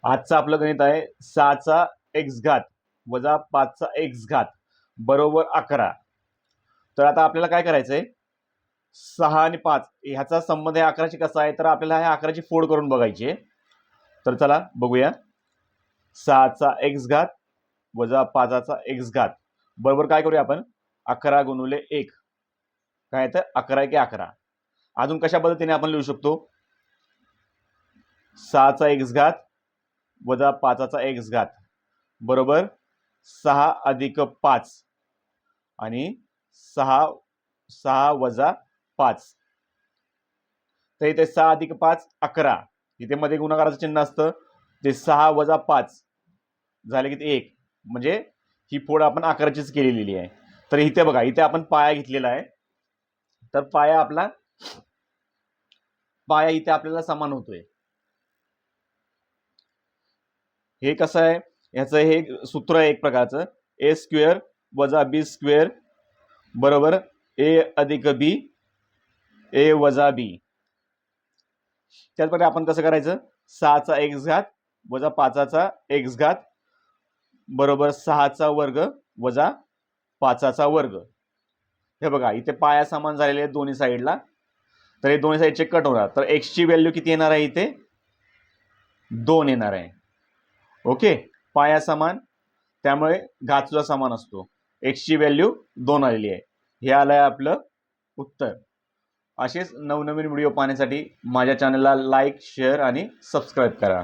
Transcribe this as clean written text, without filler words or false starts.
आजचं आपलं गणित आहे 6चा x घात वजा 5चा x घात बरोबर 11. तर आता आपल्याला काय करायचंय, 6 आणि 5 ह्याचा संबंध आहे 11शी कसा आहे, तर आपल्याला ह्या 11ची फोड करून बघायची आहे. तर चला बघूया. 6चा x घात वजा 5चा x घात बरोबर काय करूया आपण, 11 गुणिले 1 काय तर 11 की 11. अजून कशा पद्धतीने आपण लिहू शकतो, 6चा x घात वजा 5चा x घात बरोबर 6 अधिक 5 आणि 6 वजा 5. तर इथे 6 अधिक 5 11, इथे मध्ये गुणाकाराचं चिन्ह असतं, ते 6 वजा 5 झाले की 1, म्हणजे ही फोड आपण 11चीच केलेली आहे. तर इथे बघा, इथे आपण पाया घेतलेला आहे. तर पाया इथे आपल्याला समान होतोय. हे कसं आहे, याचं हे सूत्र आहे एक प्रकारचं, ए स्क्वेअर वजा बी स्क्वेअर बरोबर ए अधिक बी ए वजा बी. त्याचप्रकारे आपण कसं करायचं, 6चा x घात वजा 5चा x घात बरोबर 6चा वर्ग वजा 5चा वर्ग. हे बघा, इथे पाया समान झालेले आहेत दोन्ही साईडला, तर हे दोन्ही साईडचे कट होणार. तर x ची व्हॅल्यू किती येणार आहे, इथे 2 येणार आहे. ओके, पाया समान, त्यामुळे घात सुद्धा समान असतो. x ची व्हॅल्यू 2 आलेली आहे. हे आलंय आपलं उत्तर. असेच नवनवीन व्हिडिओ पाहण्यासाठी माझ्या चॅनलला लाईक, शेअर आणि सबस्क्राईब करा.